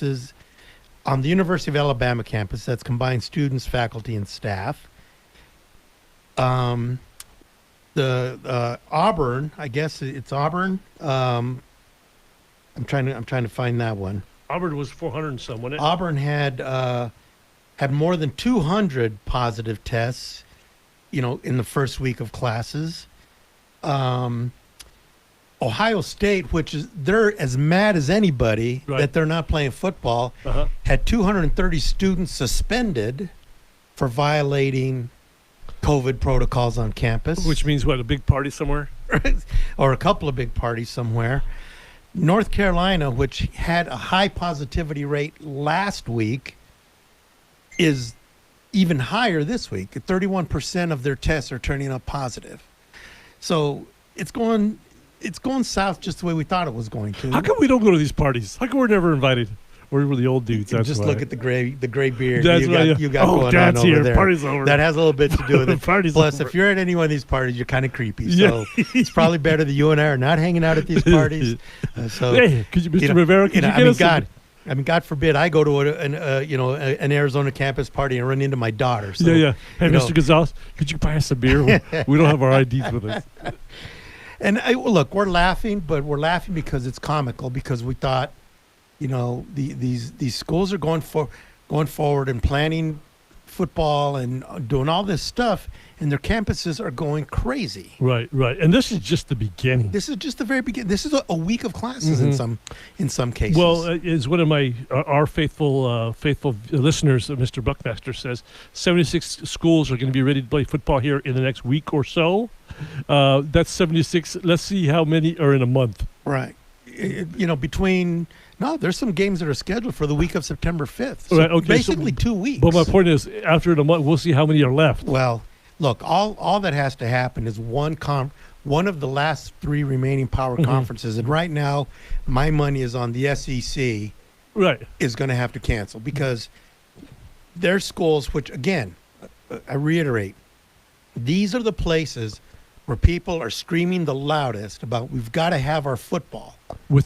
is on the University of Alabama campus. That's combined students, faculty, and staff. The Auburn, I guess it's Auburn. I'm trying to find that one. Auburn was 400 and some, wasn't it? Auburn had more than 200 positive tests, in the first week of classes. Ohio State, which is they're as mad as anybody that they're not playing football, had 230 students suspended for violating COVID protocols on campus. Which means what, a big party somewhere? Or a couple of big parties somewhere. North Carolina, which had a high positivity rate last week, is even higher this week. 31% of their tests are turning up positive. So it's going south just the way we thought it was going to. How come we don't go to these parties? How come we're never invited? We're the old dudes. That's just why. Look at the gray beard That's you got going Dad's on over here. there. Party's over. That has a little bit to do with it. Plus, over. if you're at any one of these parties, you're kind of creepy. So it's probably better that you and I are not hanging out at these parties. Hey, Mr. Rivera, could you get us God forbid I go to an Arizona campus party and run into my daughter. So, Hey, Mr. Gonzales, could you buy us a beer? We don't have our IDs with us. And look, we're laughing, but we're laughing because it's comical, because we thought, these schools are going forward and planning football and doing all this stuff, and their campuses are going crazy. Right. And this is just the beginning. This is just the very beginning. This is a week of classes in some cases. Well, as one of our faithful listeners, Mr. Buckmaster, says, 76 schools are going to be ready to play football here in the next week or so. That's 76. Let's see how many are in a month. Right. There's some games that are scheduled for the week of September 5th. So right, okay, basically 2 weeks. But my point is, after a month, we'll see how many are left. Well, look, all that has to happen is one of the last three remaining power conferences, and right now, my money is on the SEC. Right. Is going to have to cancel, because their schools, which again, I reiterate, these are the places where people are screaming the loudest about we've got to have our football. You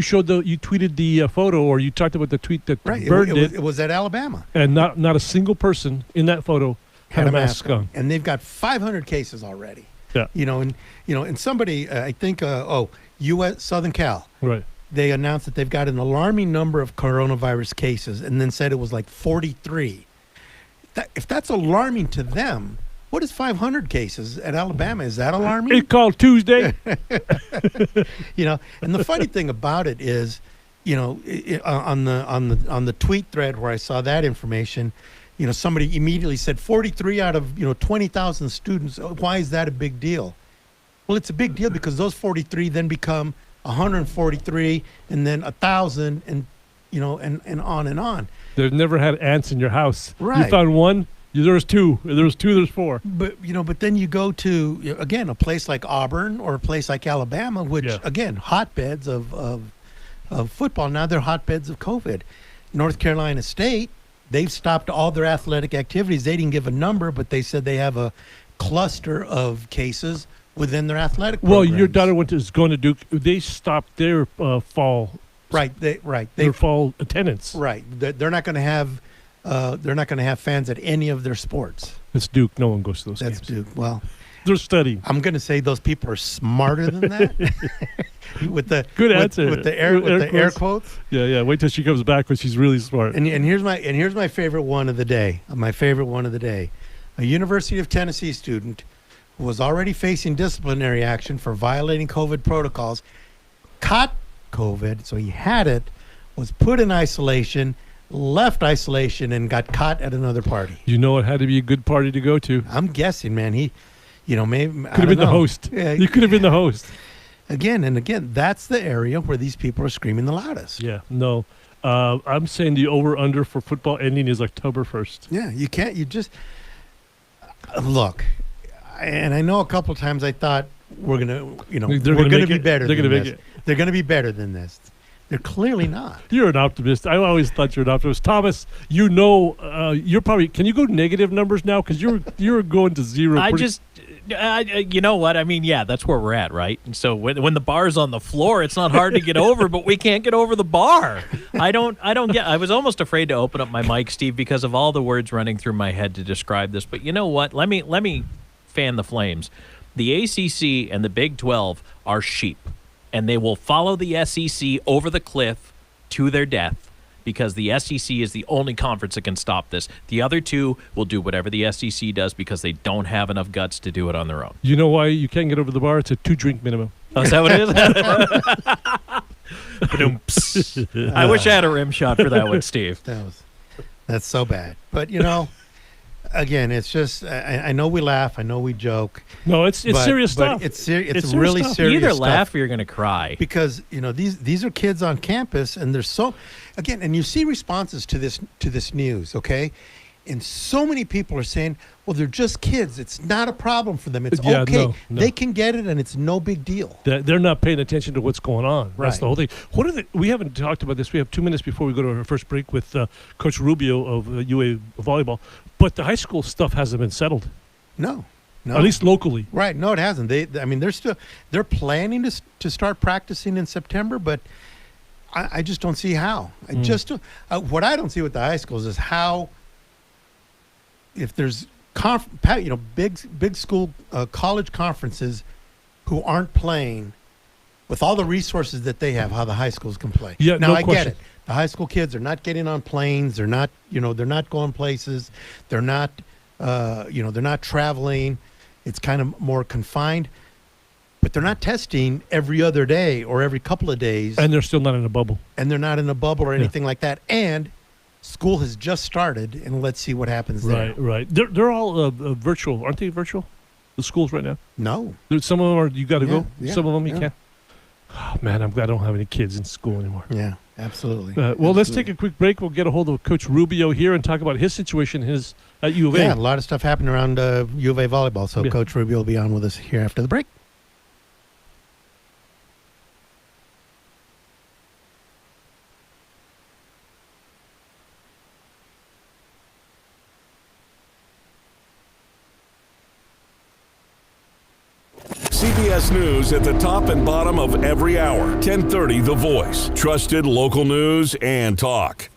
tweeted the photo, or you talked about the tweet that Bird did. It was at Alabama. And not a single person in that photo had a mask on. And they've got 500 cases already. Yeah. And somebody, I think, U.S. Southern Cal. Right. They announced that they've got an alarming number of coronavirus cases, and then said it was like 43. If that's alarming to them, what is 500 cases at Alabama? Is that alarming? It's called Tuesday. And the funny thing about it is, on the tweet thread where I saw that information, somebody immediately said 43 out of 20,000 students. Why is that a big deal? Well, it's a big deal because those 43 then become 143, and then 1,000, and and on and on. They've never had ants in your house. Right. You found one. There's two. There's two. There's four. But then you go to again a place like Auburn or a place like Alabama, which again hotbeds of football. Now they're hotbeds of COVID. North Carolina State, they've stopped all their athletic activities. They didn't give a number, but they said they have a cluster of cases within their athletic programs. Well, your daughter is going to Duke. They stopped their fall. Right. Their fall attendance. Right. They're not going to have. They're not going to have fans at any of their sports. It's Duke. No one goes to those games. That's Duke. Well, they're studying. I'm going to say those people are smarter than that. with the good answer. With the air quotes. Yeah. Wait till she comes back when she's really smart. And here's my favorite one of the day. A University of Tennessee student who was already facing disciplinary action for violating COVID protocols, caught COVID, so he had it, was put in isolation, left isolation, and got caught at another party. It had to be a good party to go to. I'm guessing, man. He, maybe could have been the host. Yeah, you could have been the host. Again and again, that's the area where these people are screaming the loudest. Yeah, no. I'm saying the over-under for football ending is October 1st. Yeah, you can't. You just look. And I know a couple of times I thought we're gonna, we're gonna be better. They're gonna make it. They're gonna be better than this. They're clearly not. You're an optimist. I always thought you're an optimist, Thomas. You're probably. Can you go negative numbers now? Because you're going to zero. You know what? I mean, yeah, that's where we're at, right? And so when the bar's on the floor, it's not hard to get over, but we can't get over the bar. I don't get. I was almost afraid to open up my mic, Steve, because of all the words running through my head to describe this. But you know what? Let me fan the flames. The ACC and the Big 12 are sheep, and they will follow the SEC over the cliff to their death, because the SEC is the only conference that can stop this. The other two will do whatever the SEC does because they don't have enough guts to do it on their own. You know why you can't get over the bar? It's a 2-drink minimum. Oh, is that what it is? I wish I had a rim shot for that one, Steve. That's so bad. But, again, it's just, I know we laugh. I know we joke. No, it's serious stuff. But it's really stuff. serious You either stuff. laugh or you're going to cry. Because, these are kids on campus, and they're so, again, and you see responses to this news, okay? And so many people are saying, well, they're just kids. It's not a problem for them. It's okay. No. They can get it, and it's no big deal. They're not paying attention to what's going on. Right. That's the whole thing. We haven't talked about this. We have 2 minutes before we go to our first break with Coach Rubio of UA volleyball. But the high school stuff hasn't been settled. No. At least locally. Right. No, it hasn't. They're planning to start practicing in September, but I just don't see how. What I don't see with the high schools is how, if there's big school college conferences who aren't playing with all the resources that they have, how the high schools can play. Yeah, now no I question. get it. The high school kids are not getting on planes. They're not, they're not going places. They're not, they're not traveling. It's kind of more confined. But they're not testing every other day or every couple of days. And they're still not in a bubble. And they're not in a bubble or anything like that. And school has just started, and let's see what happens there. Right. They're all virtual, aren't they? Virtual, the schools right now. No. Some of them are. You got to go. Yeah, Some of them you can't. Oh, man, I'm glad I don't have any kids in school anymore. Yeah, absolutely. Let's take a quick break. We'll get a hold of Coach Rubio here and talk about his situation at U of A. Yeah, a lot of stuff happened around U of A volleyball. So Coach Rubio will be on with us here after the break. CBS News at the top and bottom of every hour. 1030 The Voice. Trusted local news and talk.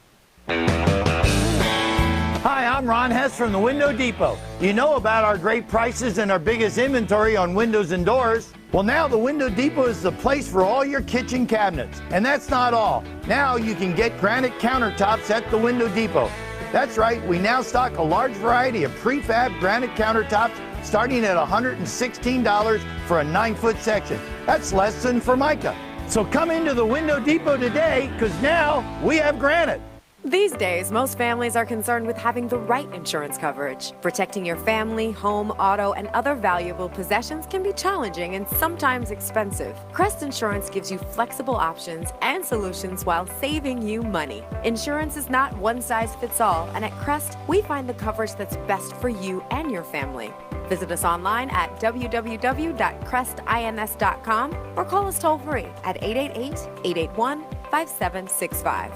Hi, I'm Ron Hess from the Window Depot. You know about our great prices and our biggest inventory on windows and doors. Well, now the Window Depot is the place for all your kitchen cabinets. And that's not all. Now you can get granite countertops at the Window Depot. That's right, we now stock a large variety of prefab granite countertops starting at $116 for a 9-foot section. That's less than Formica. So come into the Window Depot today, because now we have granite. These days, most families are concerned with having the right insurance coverage. Protecting your family, home, auto, and other valuable possessions can be challenging and sometimes expensive. Crest Insurance gives you flexible options and solutions while saving you money. Insurance is not one size fits all, and at Crest, we find the coverage that's best for you and your family. Visit us online at www.crestins.com or call us toll free at 888-881-5765.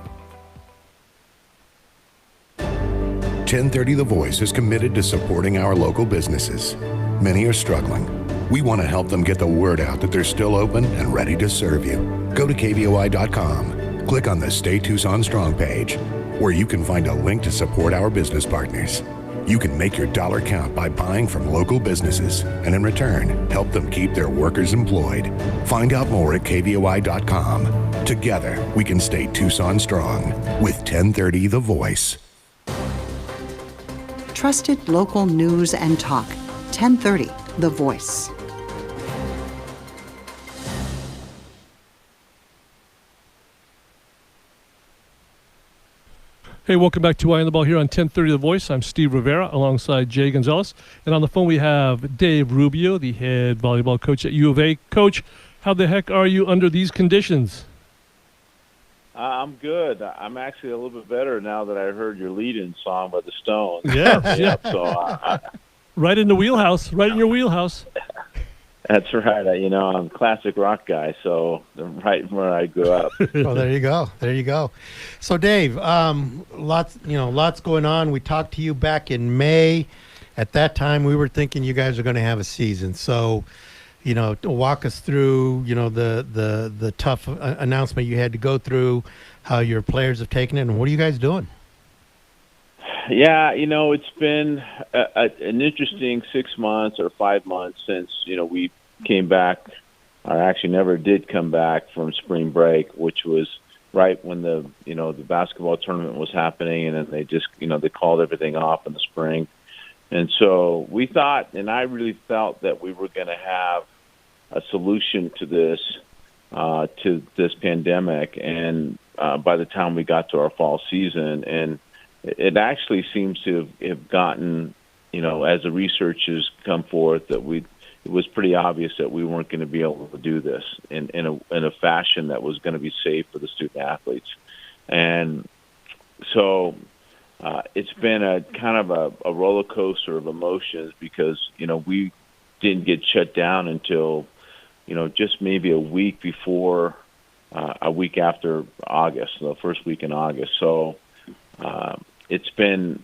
1030 The Voice is committed to supporting our local businesses. Many are struggling. We want to help them get the word out that they're still open and ready to serve you. Go to kvoi.com, click on the Stay Tucson Strong page, where you can find a link to support our business partners. You can make your dollar count by buying from local businesses and in return, help them keep their workers employed. Find out more at kvoi.com. Together, we can stay Tucson strong with 1030 The Voice. Trusted local news and talk. 1030 The Voice. Hey, welcome back to Eye on the Ball here on 1030 The Voice. I'm Steve Rivera alongside Jay Gonzales. And on the phone we have Dave Rubio, the head volleyball coach at U of A. Coach, how the heck are you under these conditions? I'm good. I'm actually a little bit better now that I heard your lead-in song by the Stones. Yeah. So right in the wheelhouse, right in your wheelhouse. That's right. I'm a classic rock guy, so right where I grew up. Well, there you go. So, Dave, lots going on. We talked to you back in May at that time we were thinking you guys are going to have a season. So, walk us through, the tough announcement you had to go through, how your players have taken it, and what are you guys doing? Yeah, it's been an interesting 6 months or 5 months since, we came back, or actually never did come back from spring break, which was right when the basketball tournament was happening, and then they just, they called everything off in the spring. And so we thought, and I really felt that we were going to have a solution to this pandemic. And by the time we got to our fall season, and it actually seems to have gotten, as the research has come forth, that it was pretty obvious that we weren't going to be able to do this in a fashion that was going to be safe for the student athletes. And so it's been a kind of a roller coaster of emotions because, we didn't get shut down until, just maybe a week after August, the first week in August. So it's been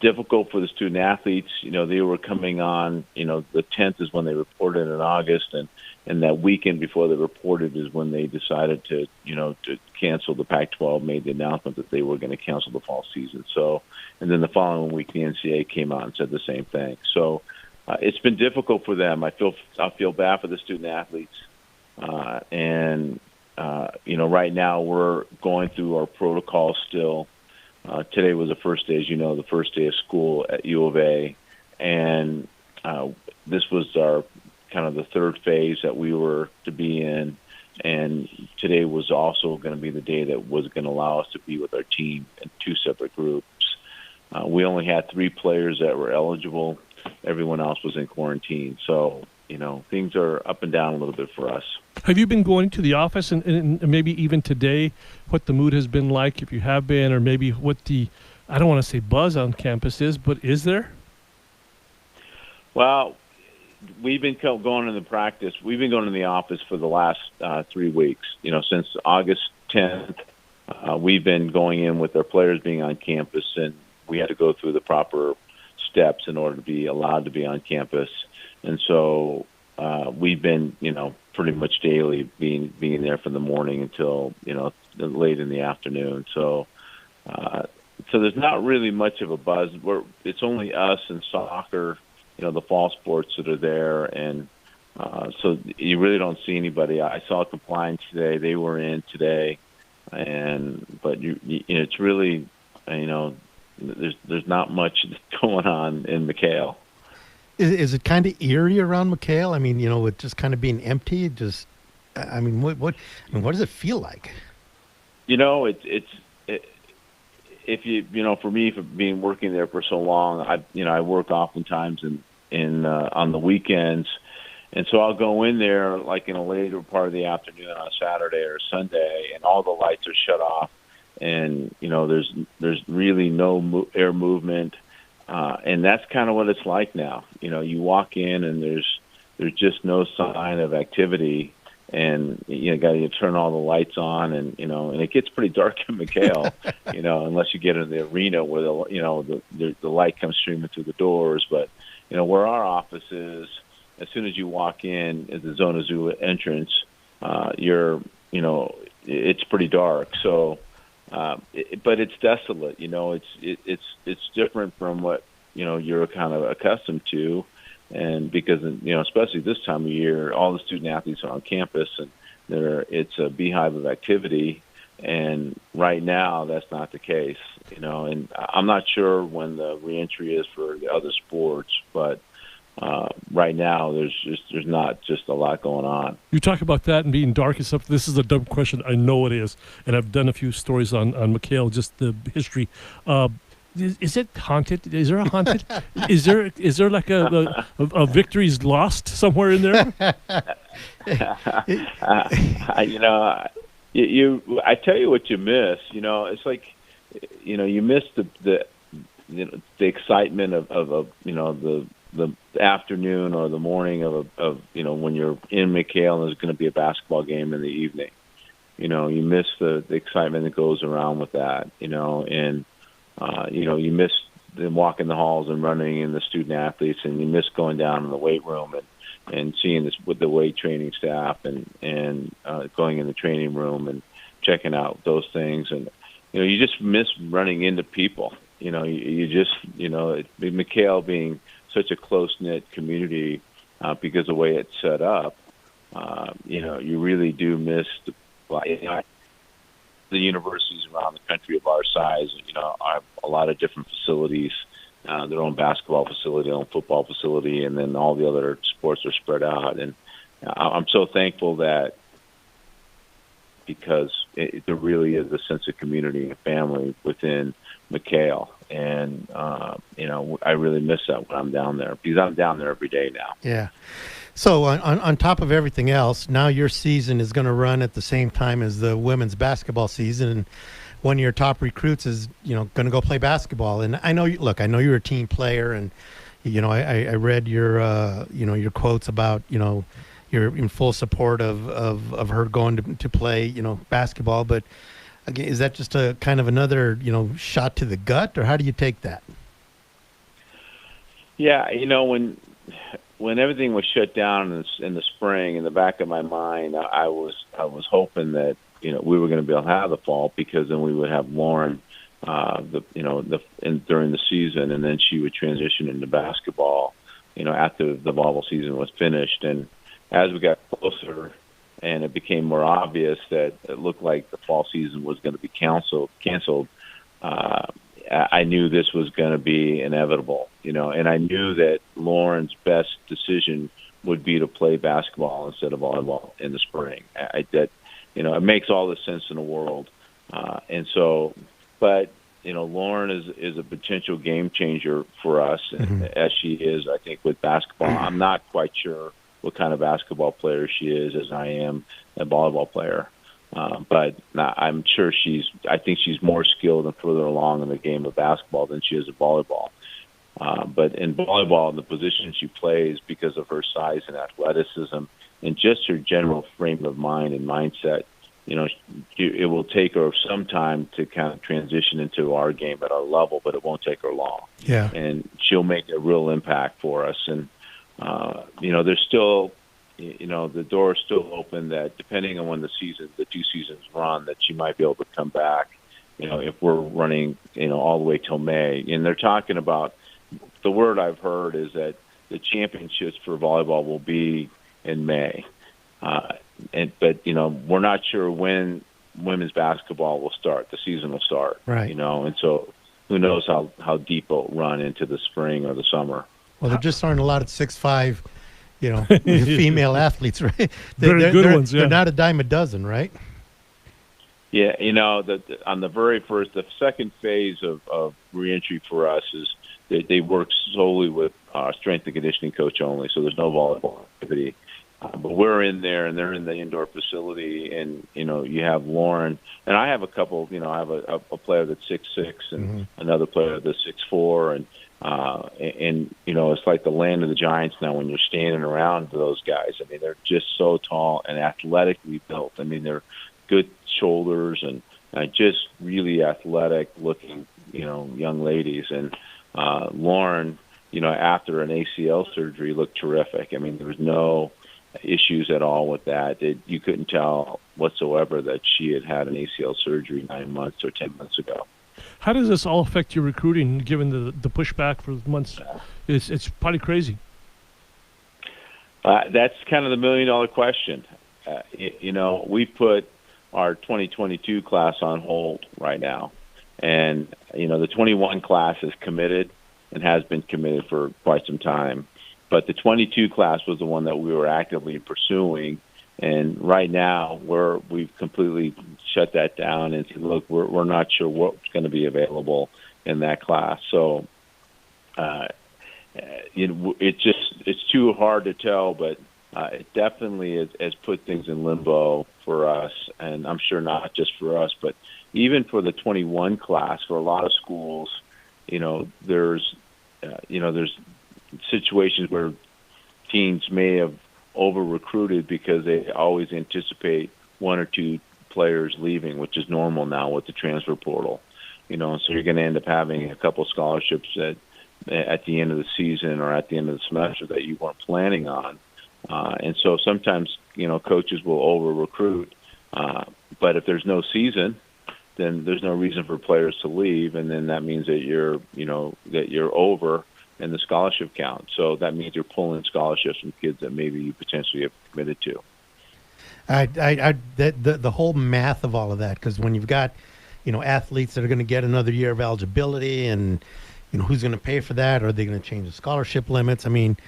difficult for the student athletes. They were coming on, the 10th is when they reported in August, and that weekend before they reported is when they decided to cancel. The Pac-12 made the announcement that they were going to cancel the fall season. So, and then the following week, the NCAA came out and said the same thing. So it's been difficult for them. I feel bad for the student athletes. Right now we're going through our protocol still. Today was the first day, as you know, the first day of school at U of A, and this was our kind of the third phase that we were to be in, and today was also going to be the day that was going to allow us to be with our team in two separate groups. We only had 3 players that were eligible. Everyone else was in quarantine, so things are up and down a little bit for us. Have you been going to the office and maybe even today, what the mood has been like, if you have been, or maybe what I don't want to say buzz on campus is, but is there? Well, we've been going into practice. We've been going to the office for the last 3 weeks. Since August 10th, we've been going in with our players being on campus, and we had to go through the proper steps in order to be allowed to be on campus. And so we've been, pretty much daily being there from the morning until, late in the afternoon. So there's not really much of a buzz. It's only us and soccer, the fall sports that are there. And so you really don't see anybody. I saw compliance today. They were in today. But it's really, there's not much going on in McHale. Is it kind of eerie around McHale? I mean, with just kind of being empty. What does it feel like? For me, for being working there for so long, I work oftentimes in on the weekends, and so I'll go in there like in a later part of the afternoon on a Saturday or Sunday, and all the lights are shut off, and there's really no air movement. And that's kind of what it's like now. You walk in and there's just no sign of activity, and got to turn all the lights on, and and it gets pretty dark in McHale, unless you get in the arena where the light comes streaming through the doors. But where our office is, as soon as you walk in at the Zona Zoo entrance, it's pretty dark. So. But it's desolate, it's different from what, you're kind of accustomed to. And because, especially this time of year, all the student athletes are on campus and it's a beehive of activity. And right now that's not the case, and I'm not sure when the reentry is for the other sports, but right now there's not just a lot going on. You talk about that and being dark and stuff. This is a dumb question. I know it is, and I've done a few stories on McHale, just the history. Is it haunted? Is there a haunted? is there like a victories lost somewhere in there? I tell you what you miss. It's like you miss the excitement of the afternoon or the morning of when you're in McHale and there's going to be a basketball game in the evening. You miss the excitement that goes around with that, and you miss then walking the halls and running in the student athletes, and you miss going down in the weight room and seeing this with the weight training staff and going in the training room and checking out those things. And, you just miss running into people. You just, McHale being such a close-knit community because of the way it's set up, you really do miss the universities around the country of our size, have a lot of different facilities, their own basketball facility, their own football facility, and then all the other sports are spread out. And I'm so thankful that because there really is a sense of community and family within McHale. And, I really miss that when I'm down there because I'm down there every day now. Yeah. So on top of everything else, now your season is going to run at the same time as the women's basketball season. And one of your top recruits is, going to go play basketball. And I know, you're a team player, and, I read your, your quotes about, you're in full support of her going to play, basketball. But again, is that just a kind of another, shot to the gut, or how do you take that? Yeah, when everything was shut down in the spring, in the back of my mind, I was hoping that we were going to be able to have the fall, because then we would have Lauren, during the season, and then she would transition into basketball, after the volleyball season was finished. And as we got closer, and it became more obvious that it looked like the fall season was going to be canceled. I knew this was going to be inevitable, and I knew that Lauren's best decision would be to play basketball instead of volleyball in the spring. It makes all the sense in the world. But Lauren is a potential game changer for us, as she is, I think, with basketball. I'm not quite sure what kind of basketball player she is as I am a volleyball player. But I'm sure I think she's more skilled and further along in the game of basketball than she is at volleyball. But in volleyball, the position she plays, because of her size and athleticism and just her general frame of mind and mindset, it will take her some time to kind of transition into our game at our level, but it won't take her long. Yeah. And she'll make a real impact for us. And, there's still, the door is still open that depending on when the two seasons run, that she might be able to come back, if we're running, all the way till May. And they're talking about, the word I've heard is that the championships for volleyball will be in May. But we're not sure when women's basketball will start. The season will start, right? And so who knows how deep it'll run into the spring or the summer. Well, there just aren't a lot of 6'5", female athletes, right? Very good ones, yeah. They're not a dime a dozen, right? Yeah, on the second phase of reentry for us is they work solely with strength and conditioning coach only, so there's no volleyball activity. But we're in there, and they're in the indoor facility, and you have Lauren, and I have a couple. I have a player that's 6'6", and another player that's 6'4", and it's like the land of the giants now when you're standing around those guys. I mean, they're just so tall and athletically built. I mean, they're good shoulders and just really athletic looking, young ladies. And Lauren, after an ACL surgery, looked terrific. I mean, there was no issues at all with that. You couldn't tell whatsoever that she had an ACL surgery 9 months or 10 months ago. How does this all affect your recruiting, given the pushback for months? It's probably crazy. That's kind of the $1 million question. We put our 2022 class on hold right now. And, the 21 class is committed and has been committed for quite some time. But the 22 class was the one that we were actively pursuing. And right now, we've completely shut that down and said, look, we're not sure what's going to be available in that class. So, it's too hard to tell, but it definitely has put things in limbo for us, and I'm sure not just for us, but even for the 21 class, for a lot of schools, there's situations where teams may have over-recruited because they always anticipate one or two players leaving, which is normal now with the transfer portal. so you're going to end up having a couple scholarships at the end of the season or at the end of the semester that you weren't planning on. And so sometimes, coaches will over-recruit. But if there's no season, then there's no reason for players to leave, and then that means that you're over in the scholarship count. So that means you're pulling scholarships from kids that maybe you potentially have committed to. The whole math of all of that, because when you've got, athletes that are going to get another year of eligibility, and who's going to pay for that? Are they going to change the scholarship limits? I mean,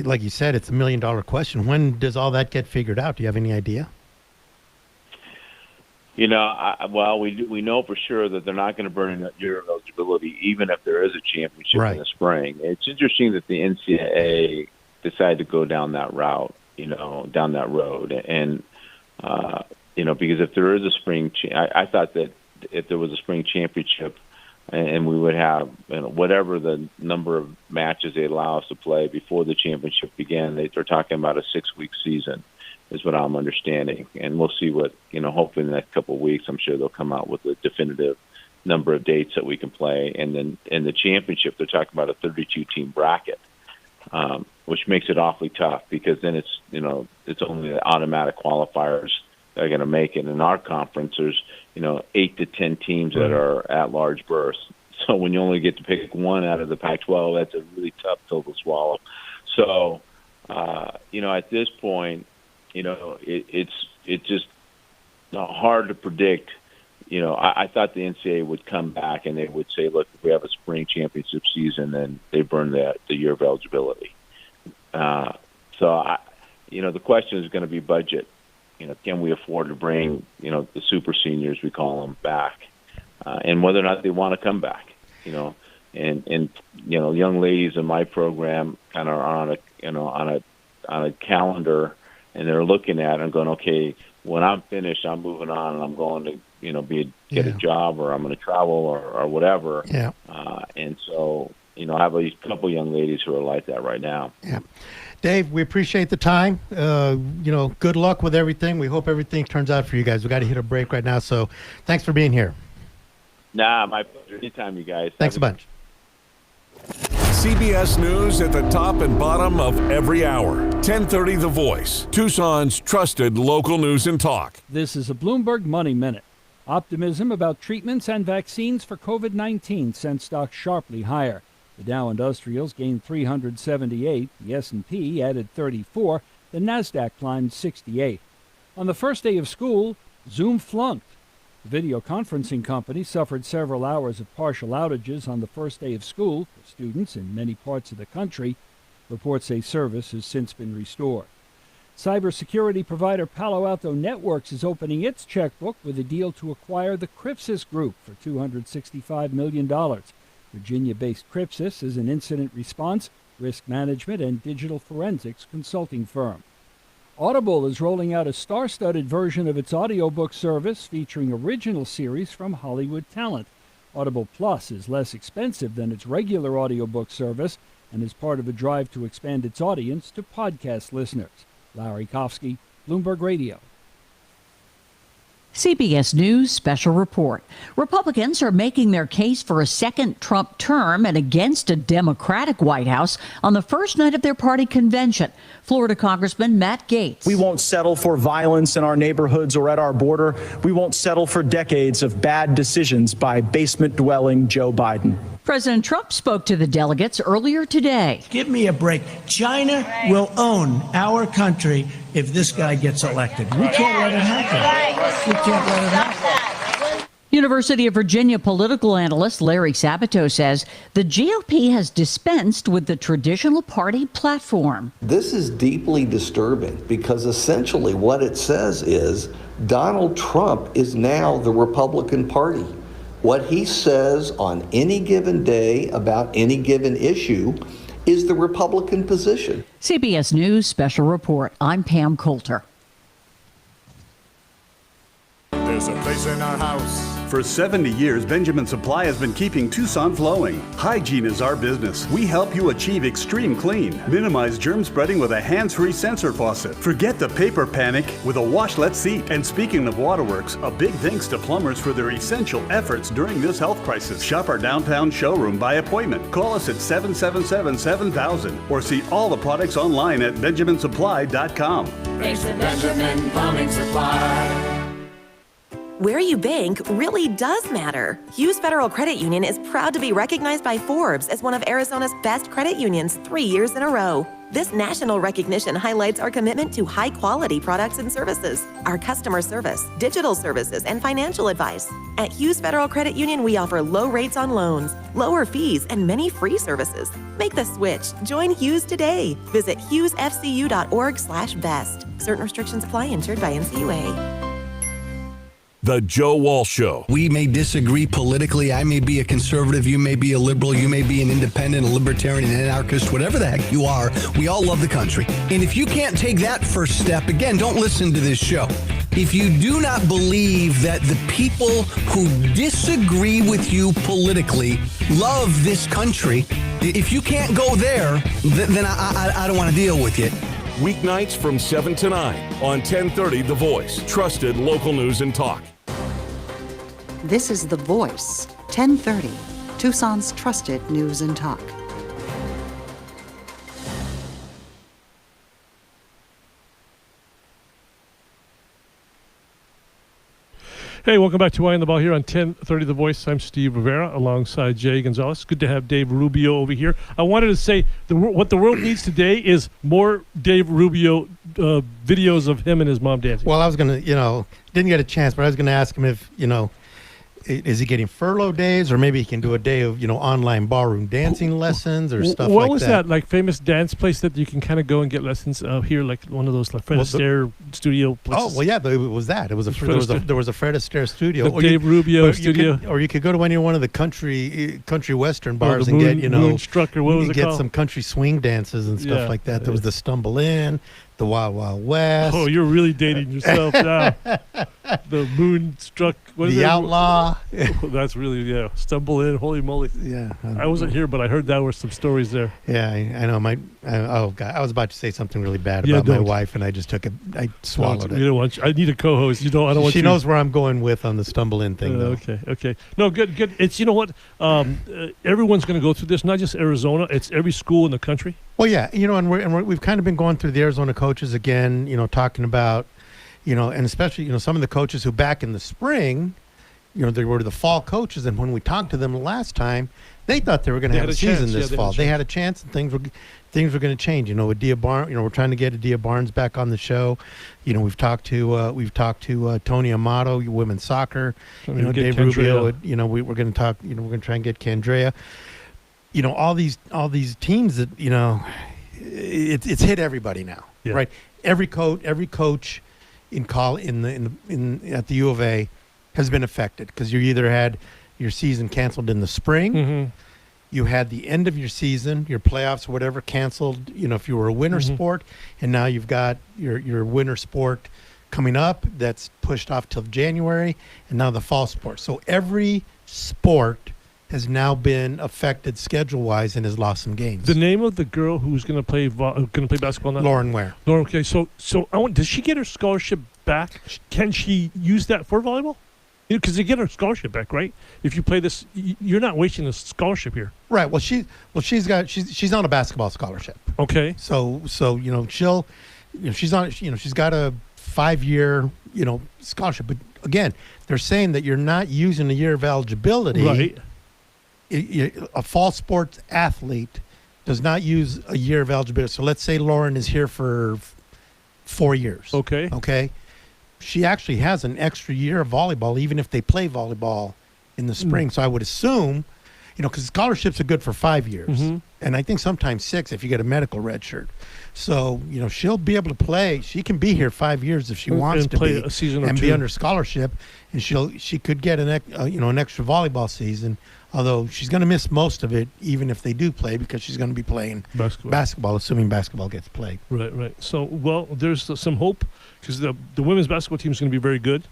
like you said, it's $1 million question. When does all that get figured out? Do you have any idea? We know for sure that they're not going to burn that year of eligibility, even if there is a championship in the spring. It's interesting that the NCAA decided to go down that route, down that road. And, because if there is a spring, I thought that if there was a spring championship and we would have, whatever the number of matches they allow us to play before the championship began, they're talking about a 6-week season is what I'm understanding. And we'll see what, hopefully in the next couple of weeks, I'm sure they'll come out with a definitive number of dates that we can play. And then in the championship, they're talking about a 32-team bracket, which makes it awfully tough because then it's only the automatic qualifiers that are going to make it. In our conference, there's, 8 to 10 teams that are at-large berths. So when you only get to pick one out of the Pac-12, that's a really tough pill to swallow. So, at this point, it's just hard to predict. I thought the NCAA would come back and they would say, look, if we have a spring championship season, then they burn the year of eligibility. The question is going to be budget. Can we afford to bring, the super seniors, we call them, back, and whether or not they want to come back, and young ladies in my program kind of are on a calendar, and they're looking at it and going, okay, when I'm finished, I'm moving on and I'm going to, get a job, or I'm going to travel or whatever. Yeah. And so, I have a couple young ladies who are like that right now. Yeah. Dave, we appreciate the time. Good luck with everything. We hope everything turns out for you guys. We got to hit a break right now. So thanks for being here. Nah, my pleasure. Anytime, you guys. Thanks a bunch. CBS News at the top and bottom of every hour. 1030 The Voice, Tucson's trusted local news and talk. This is a Bloomberg Money Minute. Optimism about treatments and vaccines for COVID-19 sent stocks sharply higher. The Dow Industrials gained 378, the S&P added 34, the Nasdaq climbed 68. On the first day of school, Zoom flunked. The video conferencing company suffered several hours of partial outages on the first day of school for students in many parts of the country. Reports say service has since been restored. Cybersecurity provider Palo Alto Networks is opening its checkbook with a deal to acquire the Crypsys Group for $265 million. Virginia-based Crypsys is an incident response, risk management, and digital forensics consulting firm. Audible is rolling out a star-studded version of its audiobook service featuring original series from Hollywood talent. Audible Plus is less expensive than its regular audiobook service and is part of a drive to expand its audience to podcast listeners. Larry Kofsky, Bloomberg Radio. CBS News Special Report. Republicans are making their case for a second Trump term and against a Democratic White House on the first night of their party convention. Florida Congressman Matt Gaetz. We won't settle for violence in our neighborhoods or at our border. We won't settle for decades of bad decisions by basement-dwelling Joe Biden. President Trump spoke to the delegates earlier today. Give me a break. China will own our country if this guy gets elected. We can't let it happen. We can't let it happen. University of Virginia political analyst Larry Sabato says the GOP has dispensed with the traditional party platform. This is deeply disturbing because essentially what it says is Donald Trump is now the Republican Party. What he says on any given day about any given issue is the Republican position. CBS News Special Report. I'm Pam Coulter. There's a place in our house For 70 years, Benjamin Supply has been keeping Tucson flowing. Hygiene is our business. We help you achieve extreme clean. Minimize germ spreading with a hands-free sensor faucet. Forget the paper panic with a washlet seat. And speaking of waterworks, a big thanks to plumbers for their essential efforts during this health crisis. Shop our downtown showroom by appointment. Call us at 777-7000 or see all the products online at benjaminsupply.com. Thanks to Benjamin Plumbing Supply. Where you bank really does matter. Hughes Federal Credit Union is proud to be recognized by Forbes as one of Arizona's best credit unions 3 years in a row. This national recognition highlights our commitment to high-quality products and services, our customer service, digital services, and financial advice. At Hughes Federal Credit Union, we offer low rates on loans, lower fees, and many free services. Make the switch. Join Hughes today. Visit hughesfcu.org/best. Certain restrictions apply. Insured by NCUA. The Joe Walsh Show. We may disagree politically. I may be a conservative. You may be a liberal. You may be an independent, a libertarian, an anarchist, whatever the heck you are. We all love the country. And if you can't take that first step, again, don't listen to this show. If you do not believe that the people who disagree with you politically love this country, if you can't go there, then I don't want to deal with you. Weeknights from 7 to 9 on 1030 The Voice. Trusted local news and talk. This is The Voice, 1030, Tucson's trusted news and talk. Hey, welcome back to Eye on the Ball here on 1030 The Voice. I'm Steve Rivera alongside Jay Gonzales. Good to have Dave Rubio over here. I wanted to say what the world needs today is more Dave Rubio videos of him and his mom dancing. Well, I was going to, didn't get a chance, but I was going to ask him if, is he getting furlough days, or maybe he can do a day of, online ballroom dancing lessons or stuff like that. What was that, like, famous dance place that you can kind of go and get lessons here, like one of those like Fred Astaire studio places? Oh, well, yeah, it was that. There was a Fred Astaire studio. The Dave Rubio studio. Or you could go to any one of the country western bars and get, Moonstruck, or what was it called? Get some country swing dances and stuff like that. There was the Stumble In, the Wild Wild West. Oh, you're really dating yourself now. The Moonstruck. What is the it? Outlaw. That's really, Stumble In. Holy moly. Yeah. I wasn't here, but I heard there were some stories there. Yeah, I know. Oh, God. I was about to say something really bad about my wife, and I just took it. I swallowed it. You don't want. I need a co-host. I don't want. She knows where I'm going with on the Stumble In thing, though. Okay. No, good. It's, you know what? Everyone's going to go through this, not just Arizona. It's every school in the country. Well, yeah, and we've kind of been going through the Arizona coaches again, talking about, and especially, some of the coaches who back in the spring, they were the fall coaches, and when we talked to them last time, they thought they were going to have a season this fall. They had a chance, and things were going to change. With Dia Barnes, we're trying to get Dia Barnes back on the show. We've talked to Tony Amato, women's soccer. Dave Rubio. We're going to talk. We're going to try and get Candrea. All these teams that it's hit everybody now, right? Every coach at the U of A has been affected, because you either had your season canceled in the spring, you had the end of your season, your playoffs or whatever canceled. If you were a winter sport, and now you've got your winter sport coming up that's pushed off till January, and now the fall sport. So every sport has now been affected schedule-wise and has lost some games. The name of the girl who's going to play basketball now? Lauren Ware. Lauren. Okay, so does she get her scholarship back? Can she use that for volleyball? Because you get her scholarship back, right? If you play this, you're not wasting a scholarship here. Right. Well, she's on a basketball scholarship. Okay. So she's on. She's got a 5-year scholarship. But again, they're saying that you're not using a year of eligibility. Right. A fall sports athlete does not use a year of eligibility. So let's say Lauren is here for 4 years. Okay. She actually has an extra year of volleyball, even if they play volleyball in the spring. So I would assume, because scholarships are good for 5 years. And I think sometimes 6 if you get a medical red shirt. So, she'll be able to play. She can be here 5 years if she wants to play be, a season or and two. be under scholarship. And she could get an extra volleyball season. Although she's going to miss most of it, even if they do play, because she's going to be playing basketball, assuming basketball gets played. Right. So, there's some hope, because the women's basketball team is going to be very good.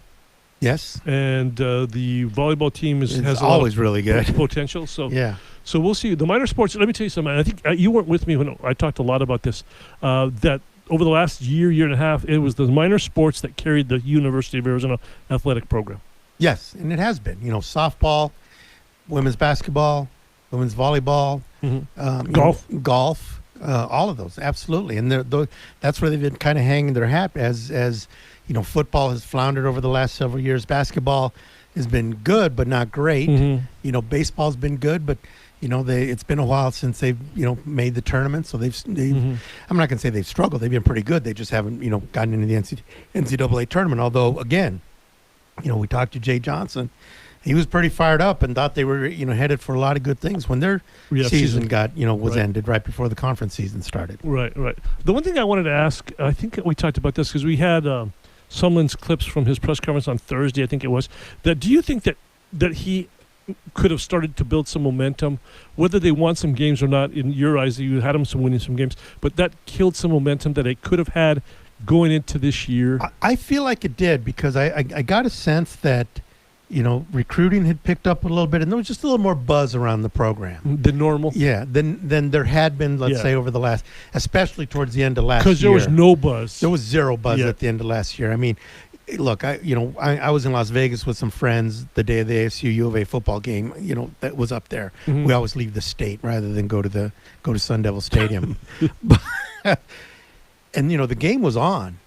Yes. And the volleyball team has always really good potential. So yeah. So we'll see. The minor sports, let me tell you something. I think you weren't with me when I talked a lot about this, that over the last year and a half, it was the minor sports that carried the University of Arizona athletic program. Yes, and it has been. Softball, women's basketball, women's volleyball, golf, all of those, absolutely. And that's where they've been kind of hanging their hat as football has floundered over the last several years. Basketball has been good, but not great. Baseball's been good, but it's been a while since they've made the tournament, so they've I'm not going to say they've struggled. They've been pretty good. They just haven't gotten into the NCAA tournament. Although again, we talked to Jay Johnson. He was pretty fired up and thought they were headed for a lot of good things when their season got was ended right before the conference season started. Right. The one thing I wanted to ask, I think we talked about this because we had Sumlin's clips from his press conference on Thursday. I think it was that. Do you think that he could have started to build some momentum, whether they won some games or not? In your eyes, you had them winning some games, but that killed some momentum that they could have had going into this year. I feel like it did because I got a sense that recruiting had picked up a little bit, and there was just a little more buzz around the program than normal. Yeah, than there had been, let's say, over the last, especially towards the end of last year. Because there was no buzz. There was zero buzz at the end of last year. I mean, look, I was in Las Vegas with some friends the day of the ASU U of A football game. That was up there. We always leave the state rather than go to Sun Devil Stadium. And the game was on.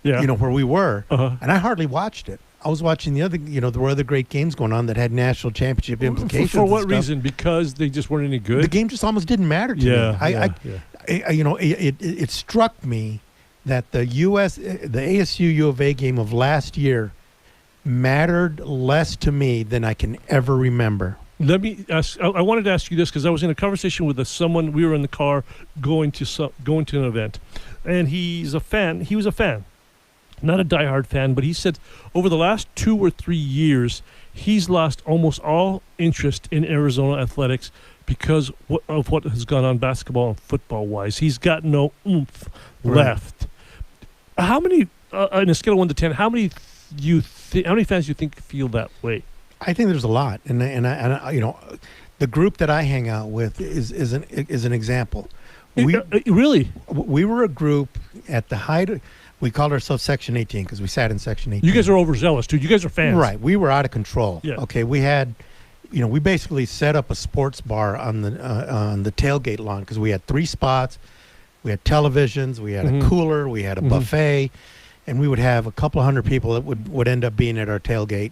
Yeah. Where we were, and I hardly watched it. I was watching the other, there were other great games going on that had national championship implications. For what reason? Because they just weren't any good? The game just almost didn't matter to me. It struck me that the ASU U of A game of last year mattered less to me than I can ever remember. Let me ask. I wanted to ask you this because I was in a conversation with someone. We were in the car going to an event, and he's a fan. He was a fan. Not a diehard fan, but he said over the last 2 or 3 years, he's lost almost all interest in Arizona athletics because of what has gone on basketball and football-wise. He's got no oomph left. How many, on a scale of 1 to 10, how many fans do you think feel that way? I think there's a lot, and the group that I hang out with is an example. Really? We were a group at the height of. We called ourselves Section 18 because we sat in Section 18. You guys are overzealous, dude. You guys are fans. Right. We were out of control. Yeah. Okay. We had, we basically set up a sports bar on the tailgate lawn because we had 3 spots. We had televisions. We had a cooler. We had a buffet. And we would have a couple of hundred people that would end up being at our tailgate,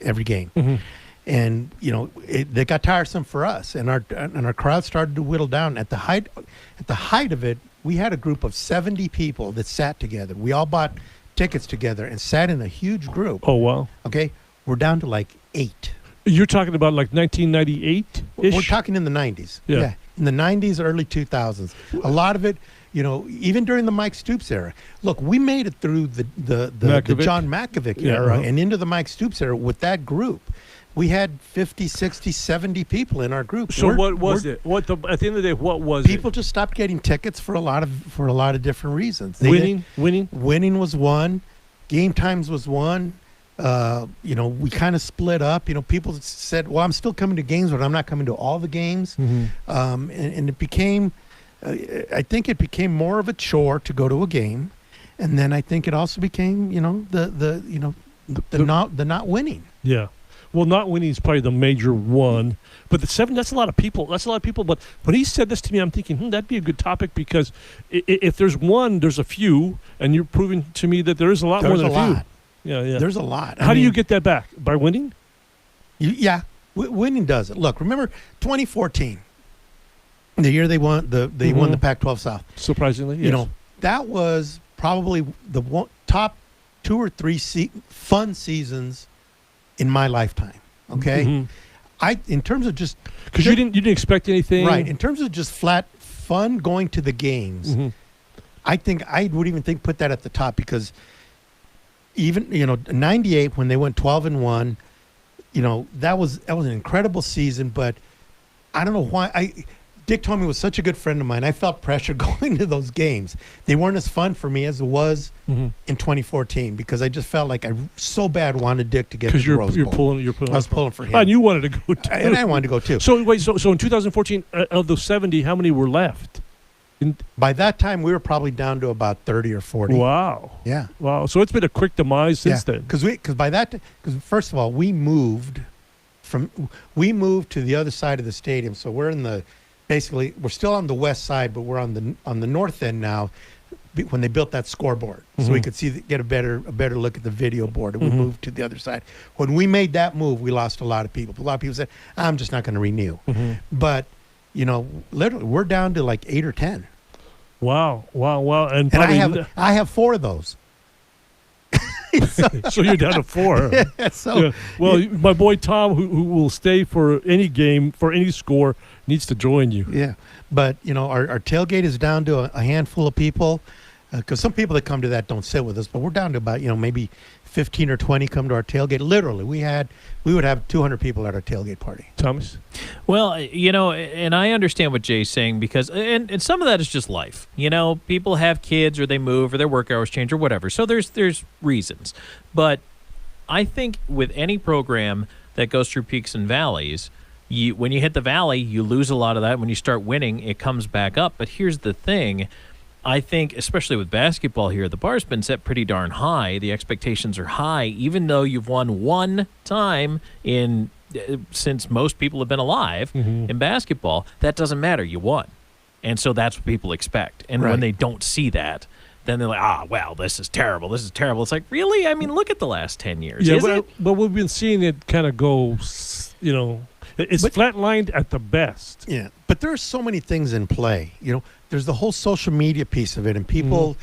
every game. And, they got tiresome for us. And our crowd started to whittle down. At the height of it, we had a group of 70 people that sat together. We all bought tickets together and sat in a huge group. Oh, wow. Okay. We're down to like 8. You're talking about like 1998-ish? We're talking in the 90s. Yeah. In the 90s, early 2000s. A lot of it, even during the Mike Stoops era. Look, we made it through the John Malkovich era and into the Mike Stoops era with that group. We had 50, 60, 70 people in our group. So what was it? At the end of the day, what was people just stopped getting tickets for a lot of different reasons. Winning was one. Game times was one. We kind of split up. People said, "Well, I'm still coming to games, but I'm not coming to all the games." And it became, I think it became more of a chore to go to a game, and then I think it also became, the not winning. Yeah. Well, not winning is probably the major one, but the 7, that's a lot of people. But when he said this to me, I'm thinking, that'd be a good topic because if there's one, there's a few, and you're proving to me that there is a lot more than a few. Yeah. There's a lot. How do you get that back? By winning? Winning does it. Look, remember 2014, the year they won the Pac-12 South. Surprisingly, yes. That was probably the top 2 or 3 fun seasons in my lifetime. Okay. In terms of just because you didn't expect anything, right? In terms of just flat fun going to the games, I think I would even put that at the top because even 98 when they went 12-1, that was an incredible season. But I don't know why Dick Tomey was such a good friend of mine. I felt pressure going to those games. They weren't as fun for me as it was in 2014 because I just felt like I so bad wanted Dick to get to the Rose Bowl. You're pulling. I was pulling for him. And you wanted to go too. And I wanted to go too. So wait, so in 2014, of those 70, how many were left? By that time, we were probably down to about 30 or 40. Wow. Yeah. Wow. So it's been a quick demise since then. Because by that, because first of all, we moved to the other side of the stadium. So we're basically we're still on the west side, but we're on the north end now. When they built that scoreboard, so we could get a better look at the video board, and we moved to the other side. When we made that move, we lost a lot of people. A lot of people said, "I'm just not going to renew." But literally, we're down to like 8 or 10. Wow. And I have 4 of those. So you're down to 4. Yeah, my boy Tom, who will stay for any game, for any score, needs to join you. Yeah, but our tailgate is down to a handful of people, because some people that come to that don't sit with us. But we're down to about maybe 15 or 20 come to our tailgate. Literally, we would have 200 people at our tailgate party. Thomas? Well, and I understand what Jay's saying because and some of that is just life. People have kids or they move or their work hours change or whatever. So there's reasons. But I think with any program that goes through peaks and valleys, when you hit the valley, you lose a lot of that. When you start winning, it comes back up. But here's the thing. I think, especially with basketball here, the bar's been set pretty darn high. The expectations are high, even though you've won one time since most people have been alive in basketball. That doesn't matter. You won. And so that's what people expect. And when they don't see that, then they're like, well, this is terrible. This is terrible. It's like, really? I mean, look at the last 10 years. Yeah, but we've been seeing it kind of go, it's flatlined at the best. Yeah, but there are so many things in play. There's the whole social media piece of it, and people,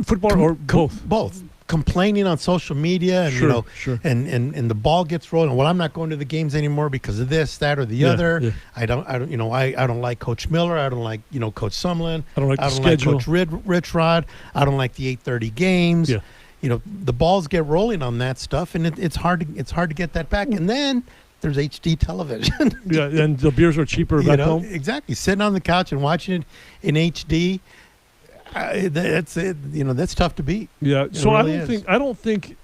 football or both. Both complaining on social media, and sure. and the ball gets rolling. Well, I'm not going to the games anymore because of this, that, or the other. Yeah. I don't like Coach Miller. I don't like Coach Sumlin. I don't like Coach Rich Rod. I don't like the 8:30 games. Yeah. The balls get rolling on that stuff, and it's hard to get that back. And then there's HD television. Yeah, and the beers are cheaper back home. Exactly. Sitting on the couch and watching it in HD, that's it. That's tough to beat. Yeah. It So really I don't think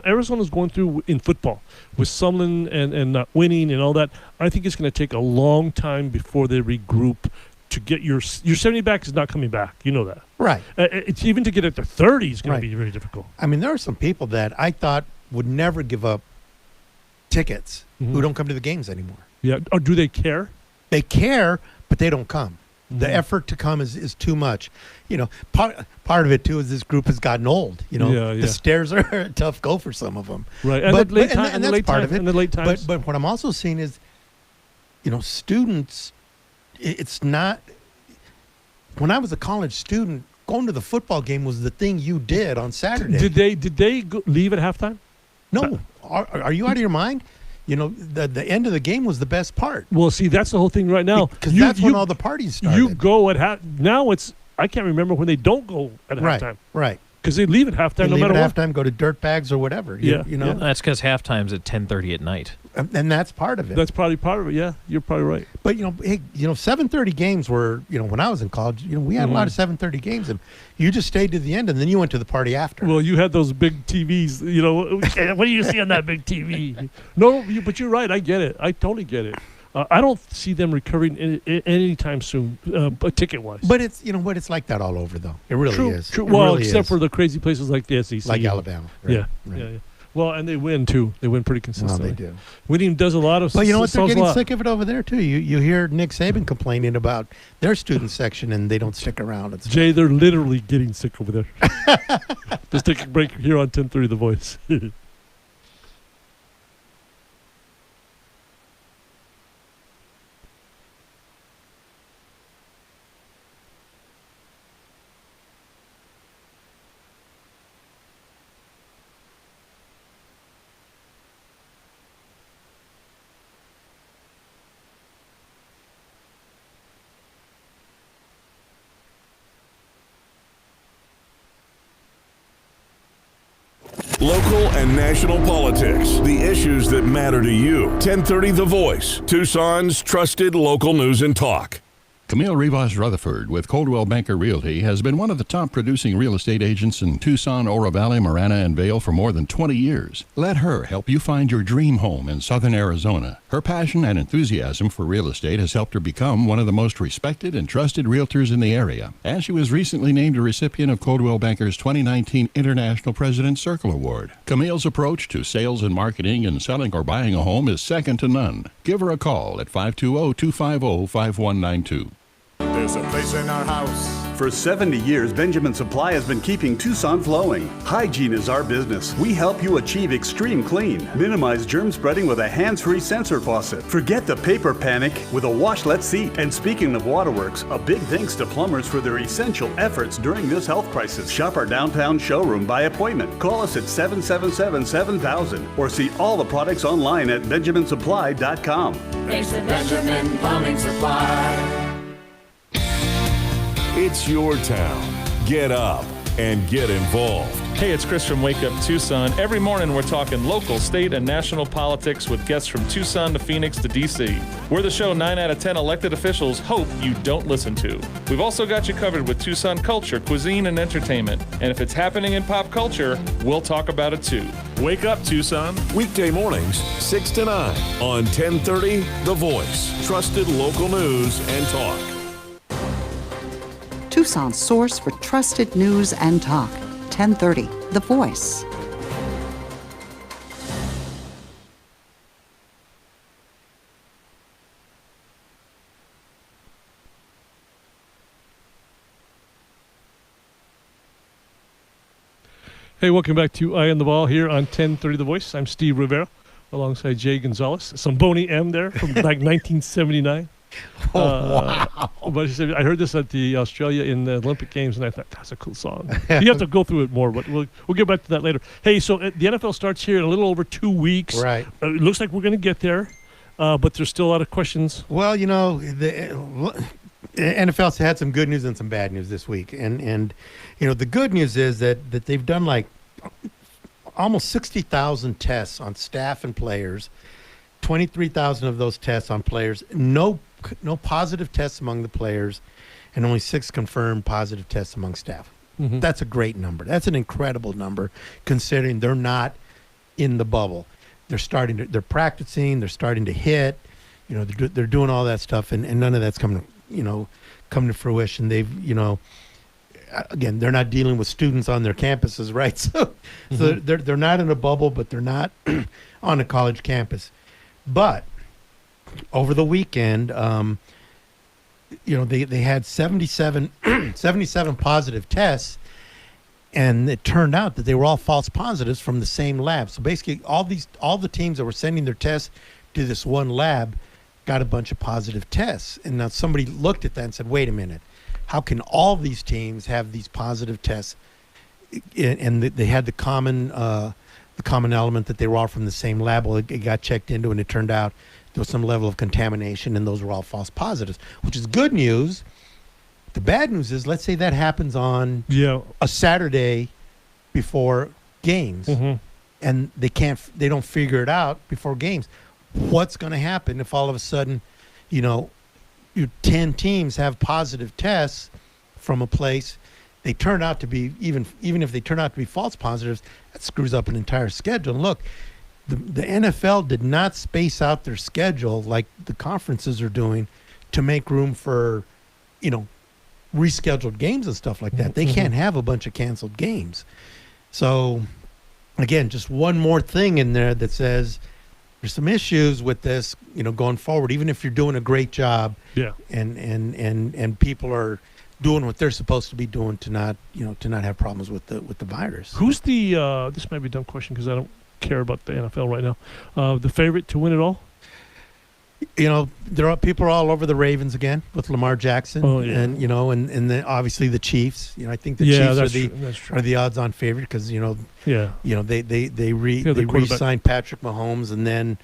Arizona's going through in football with Sumlin and not winning and all that. I think it's going to take a long time before they regroup to get your 70 back is not coming back. You know that. Right. It's even to get it to 30 is going to be very difficult. I mean, there are some people that I thought would never give up tickets who don't come to the games anymore. Yeah. Or do they care? They care, but they don't come. The effort to come is too much. Part of it too is this group has gotten old. The stairs are a tough go for some of them. Right. And that's part of it. And the late times. But what I'm also seeing is, students. It's not. When I was a college student, going to the football game was the thing you did on Saturday. Did they leave at halftime? No. Are you out of your mind? The end of the game was the best part. Well, see, that's the whole thing right now. Because that's when all the parties started. You go at now it's I can't remember when they don't go at halftime. Right. Because they leave at halftime no matter what. Halftime, go to dirt bags or whatever. Yeah. That's because halftime's at 10:30 at night. And that's part of it. That's probably part of it. Yeah, you're probably right. But 7:30 games were when I was in college. We had a lot of 7:30 games, and you just stayed to the end, and then you went to the party after. Well, you had those big TVs. What do you see on that big TV? No, but you're right. I get it. I totally get it. I don't see them recovering anytime soon, ticket-wise. But it's it's like that all over though. It really is. True. It Well, really except is. for the crazy places like the SEC, like Alabama. Right? Yeah. Well, and they win too. They win pretty consistently. Well, they do. Winning does a lot of. But you know what? They're getting sick of it over there too. You hear Nick Saban complaining about their student section and they don't stick around. And stuff. Jay, they're literally getting sick over there. Let's take a break here on 10:30 The Voice. local and national politics, the issues that matter to you. 1030 The Voice, Tucson's trusted local news and talk. Camille Rivas Rutherford with Coldwell Banker Realty has been one of the top producing real estate agents in Tucson, Oro Valley, Marana, and Vail for more than 20 years. Let her help you find your dream home in southern Arizona. Her passion and enthusiasm for real estate has helped her become one of the most respected and trusted realtors in the area. And she was recently named a recipient of Coldwell Banker's 2019 International President's Circle Award. Camille's approach to sales and marketing and selling or buying a home is second to none. Give her a call at 520-250-5192. There's a place in our house. For 70 years, Benjamin Supply has been keeping Tucson flowing. Hygiene is our business. We help you achieve extreme clean. Minimize germ spreading with a hands-free sensor faucet. Forget the paper panic with a washlet seat. And speaking of waterworks, a big thanks to plumbers for their essential efforts during this health crisis. Shop our downtown showroom by appointment. Call us at 777-7000 or see all the products online at benjaminsupply.com. Thanks to Benjamin Plumbing Supply. It's your town. Get up and get involved. Hey, it's Chris from Wake Up Tucson. Every morning we're talking local, state, and national politics with guests from Tucson to Phoenix to D.C. We're the show 9 out of 10 elected officials hope you don't listen to. We've also got you covered with Tucson culture, cuisine, and entertainment. And if it's happening in pop culture, we'll talk about it too. Wake up, Tucson. Weekday mornings, 6 to 9 on 1030 The Voice. Trusted local news and talk. Tucson's source for trusted news and talk. 1030 The Voice. Hey, welcome back to Eye on the Ball here on 1030 The Voice. I'm Steve Rivera alongside Jay Gonzales. Some Boney M there from like 1979. Wow. But I heard this at the Australia in the Olympic Games, and I thought, that's a cool song. You have to go through it more, but we'll get back to that later. Hey, so the NFL starts here in a little over 2 weeks. Right. It looks like we're going to get there, but there's still a lot of questions. Well, you know, the NFL's had some good news and some bad news this week. And you know, the good news is that they've done like almost 60,000 tests on staff and players, 23,000 of those tests on players, no positive tests among the players, and only 6 confirmed positive tests among staff. Mm-hmm. That's a great number. That's an incredible number considering they're not in the bubble. They're practicing, they're starting to hit, you know, they're doing all that stuff, and none of that's coming to fruition. They've, you know, again, they're not dealing with students on their campuses, right? So they're not in a bubble, but they're not on a college campus. But over the weekend, you know, they had 77 positive tests, and it turned out that they were all false positives from the same lab. So basically, all the teams that were sending their tests to this one lab got a bunch of positive tests. And now somebody looked at that and said, "Wait a minute, how can all these teams have these positive tests?" And they had the common element that they were all from the same lab. Well, it got checked into, and it turned out there was some level of contamination, and those were all false positives, which is good news. The bad news is, let's say that happens on a Saturday before games, and they don't figure it out before games. What's going to happen if all of a sudden, you know, 10 teams have positive tests from a place? They turn out to be, even if they turn out to be false positives, that screws up an entire schedule. And look, the NFL did not space out their schedule like the conferences are doing to make room for, you know, rescheduled games and stuff like that. They can't have a bunch of canceled games. So, again, just one more thing in there that says there's some issues with this, you know, going forward. Even if you're doing a great job, and people are doing what they're supposed to be doing to not have problems with the virus. Who's the this might be a dumb question because I don't care about the NFL right now. The favorite to win it all? You know, people are all over the Ravens again with Lamar Jackson, and you know, and then obviously the Chiefs. You know, I think the Chiefs are the odds-on favorite because you know they re-signed Patrick Mahomes, and then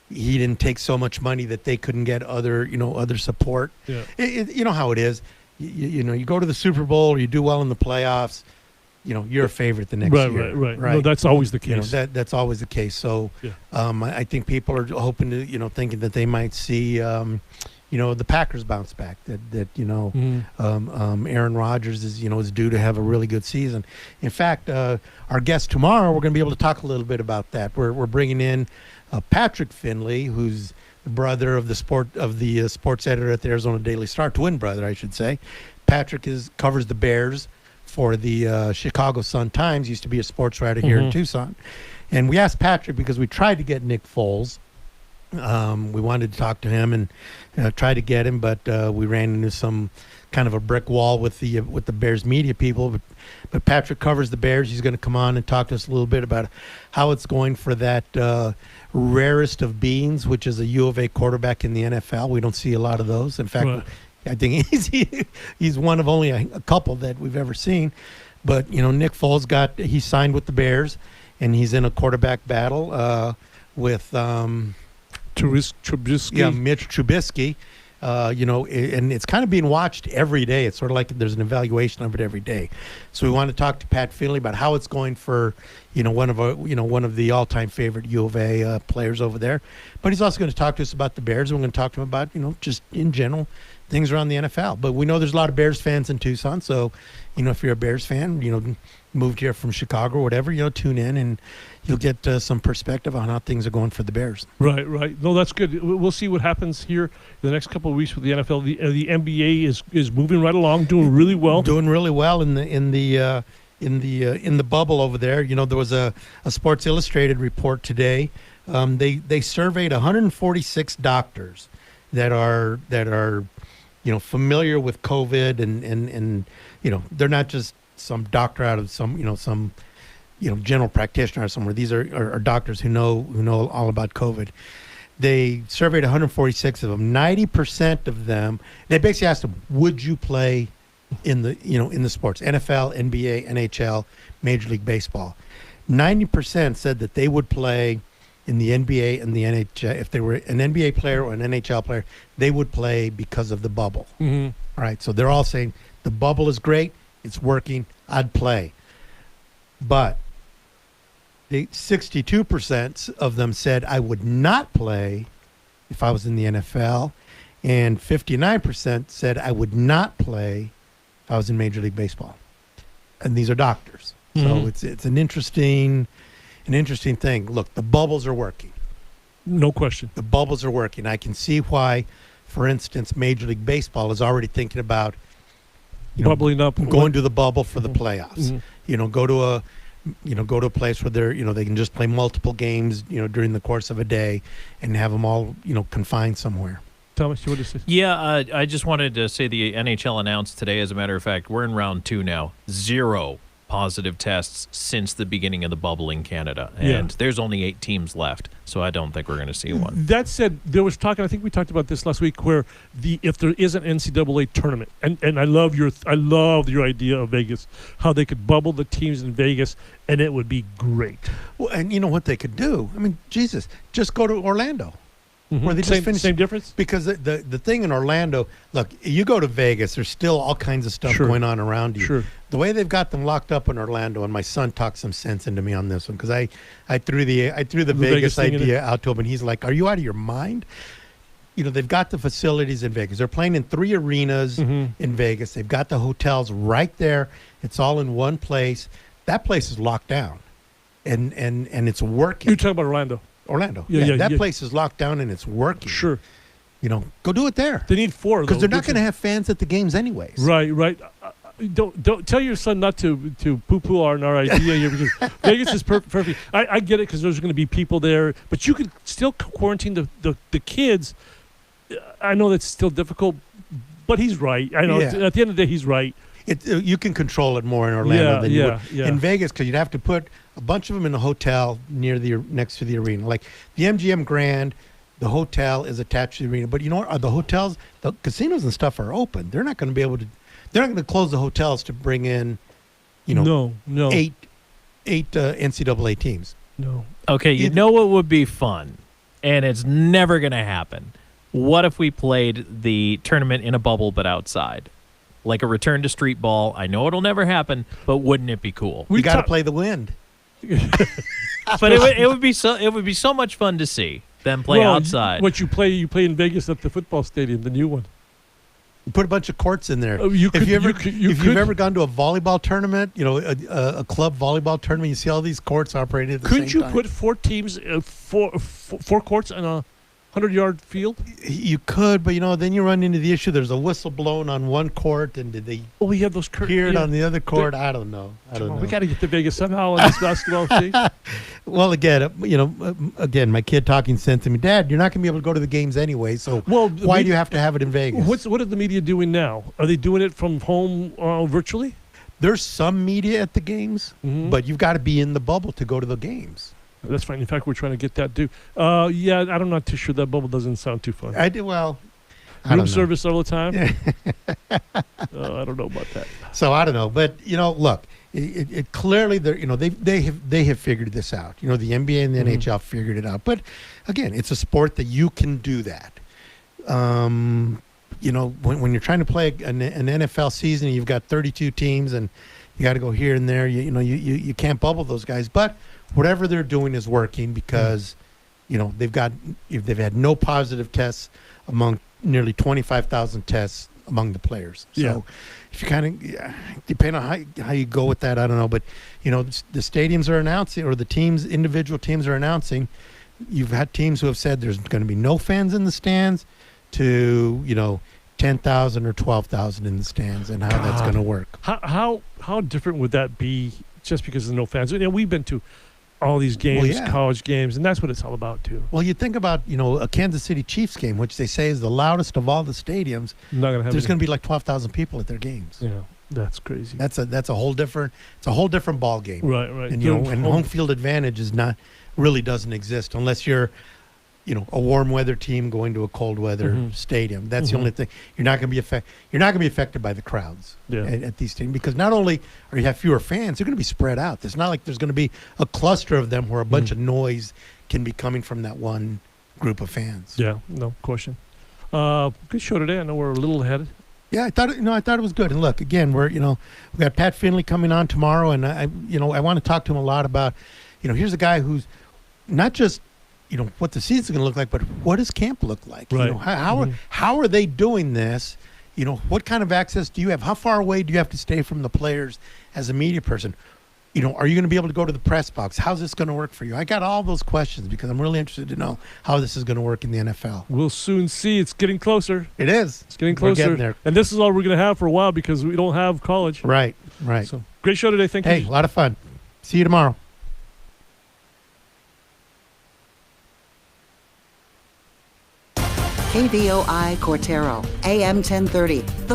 he didn't take so much money that they couldn't get other support. Yeah. You know how it is. You know, you go to the Super Bowl, or you do well in the playoffs, you're a favorite the next year. Right. No, that's always the case. That's always the case. So I think people are hoping to, thinking that they might see, the Packers bounce back. That Aaron Rodgers is due to have a really good season. In fact, our guest tomorrow, we're going to be able to talk a little bit about that. We're bringing in Patrick Finley, who's the brother of the sports editor at the Arizona Daily Star, twin brother, I should say. Patrick covers the Bears for the Chicago Sun-Times, used to be a sports writer here in Tucson. And we asked Patrick because we tried to get Nick Foles. We wanted to talk to him and try to get him, but we ran into some kind of a brick wall with the Bears media people. But Patrick covers the Bears. He's going to come on and talk to us a little bit about how it's going for that rarest of beings, which is a U of A quarterback in the NFL. We don't see a lot of those. In fact, I think he's one of only a couple that we've ever seen. But, Nick Foles he signed with the Bears, and he's in a quarterback battle with Trubisky. Yeah, Mitch Trubisky. And it's kind of being watched every day. It's sort of like there's an evaluation of it every day. So we want to talk to Pat Finley about how it's going for, one of the all-time favorite U of A players over there. But he's also going to talk to us about the Bears. We're going to talk to him about, just in general, things around the NFL. But we know there's a lot of Bears fans in Tucson. So, if you're a Bears fan, moved here from Chicago or whatever, tune in and you'll get some perspective on how things are going for the Bears. Right. No, that's good. We'll see what happens here in the next couple of weeks with the NFL. The NBA is moving right along, doing really well. Doing really well in the bubble over there. There was a Sports Illustrated report today. They surveyed 146 doctors that are familiar with COVID and they're not just some doctor out of some general practitioner somewhere. These are doctors who know all about COVID. They surveyed 146 of them. 90% of them, they basically asked them, would you play in the sports, NFL, NBA, NHL, Major League Baseball? 90% said that they would play in the NBA and the NHL. If they were an NBA player or an NHL player, they would play because of the bubble. Mm-hmm. All right, so they're all saying the bubble is great, it's working, I'd play. But 62% of them said I would not play if I was in the NFL, and 59% said I would not play if I was in Major League Baseball. And these are doctors. So it's an interesting thing. Look, the bubbles are working. No question. The bubbles are working. I can see why, for instance, Major League Baseball is already thinking about bubbling up, going to the bubble for the playoffs. Go to a place where they can just play multiple games, during the course of a day, and have them all, confined somewhere. Thomas, you want to say? Yeah, I just wanted to say the NHL announced today, as a matter of fact, we're in round 2 now. 0 positive tests since the beginning of the bubble in Canada. And there's only 8 teams left, so I don't think we're going to see one. That said, there was talk, and I think we talked about this last week, where if there is an NCAA tournament, and I love your idea of Vegas, how they could bubble the teams in Vegas, and it would be great. Well, and you know what they could do? I mean, Jesus, just go to Orlando. Where they just finish. Same difference? Because the thing in Orlando, look, you go to Vegas, there's still all kinds of stuff going on around you. Sure. The way they've got them locked up in Orlando, and my son talked some sense into me on this one, because I threw the Vegas idea out to him, and he's like, "Are you out of your mind?" They've got the facilities in Vegas. They're playing in 3 arenas in Vegas. They've got the hotels right there. It's all in one place. That place is locked down, and it's working. You're talking about Orlando. Yeah, that place is locked down and it's working. Sure. Go do it there. They need 4 because they're not going to have fans at the games anyways. Right. Don't tell your son not to poo-poo our idea here, because Vegas is perfect. I get it, because there's going to be people there, but you could still quarantine the kids. I know that's still difficult, but he's right. I know at the end of the day he's right. You can control it more in Orlando than you would in Vegas, because you'd have to put a bunch of them in a hotel next to the arena. Like the MGM Grand, the hotel is attached to the arena. But you know what? The hotels, the casinos and stuff are open. They're not going to be able to. They're not going to close the hotels to bring in, no, 8 NCAA teams. No. Okay, you know what would be fun, and it's never going to happen. What if we played the tournament in a bubble but outside? like a return to street ball. I know it'll never happen, but wouldn't it be cool? You got to play the wind. But it would be so much fun to see them play outside. What you play in Vegas at the football stadium, the new one. You put a bunch of courts in there. If you've ever gone to a volleyball tournament, a club volleyball tournament, you see all these courts operating at the same time. Couldn't you put 4 teams, four courts on a 100-yard field? You could, but then you run into the issue. There's a whistle blown on one court, and did they we have those hear it on the other court? I don't know. We got to get to Vegas somehow on this basketball team. Well, again, my kid talking sense to me, Dad, you're not going to be able to go to the games anyway, so why do you have to have it in Vegas? What are the media doing now? Are they doing it from home virtually? There's some media at the games, but you've got to be in the bubble to go to the games. That's fine. In fact, we're trying to get that too. I'm not too sure that bubble doesn't sound too fun. I do well. Room service all the time. I don't know about that. So I don't know, but look, it clearly they have figured this out. The NBA and the NHL figured it out. But again, it's a sport that you can do that. When you're trying to play an NFL season, you've got 32 teams, and you got to go here and there. You can't bubble those guys, but whatever they're doing is working because, they've had no positive tests among nearly 25,000 tests among the players. So if you kind of, depending on how you go with that, I don't know. But, the stadiums are announcing, or the individual teams are announcing, you've had teams who have said there's going to be no fans in the stands to, 10,000 or 12,000 in the stands, and how that's going to work. How different would that be just because there's no fans? We've been to all these games, college games, and that's what it's all about too. Well, you think about a Kansas City Chiefs game, which they say is the loudest of all the stadiums. There's going to be like 12,000 people at their games. Yeah, that's crazy. That's a whole different ball game. Right. And and home field advantage doesn't exist unless you're a warm weather team going to a cold weather stadium. That's the only thing. You're not going to be affected by the crowds at these teams, because not only are you have fewer fans, they're going to be spread out. It's not like there's going to be a cluster of them where a bunch of noise can be coming from that one group of fans. Yeah, no question. Good show today. I know we're a little ahead. Yeah, I thought it was good. And look, again, we got Pat Finley coming on tomorrow, and I want to talk to him a lot about, here's a guy who's not just what the season's going to look like, but what does camp look like? Right. How are they doing this? What kind of access do you have? How far away do you have to stay from the players as a media person? Are you going to be able to go to the press box? How's this going to work for you? I got all those questions because I'm really interested to know how this is going to work in the NFL. We'll soon see. It's getting closer. It is. It's getting closer. We're getting there. And this is all we're going to have for a while because we don't have college. Right. So great show today. Thank you. Hey, a lot of fun. See you tomorrow. KVOI Cortero, AM 1030.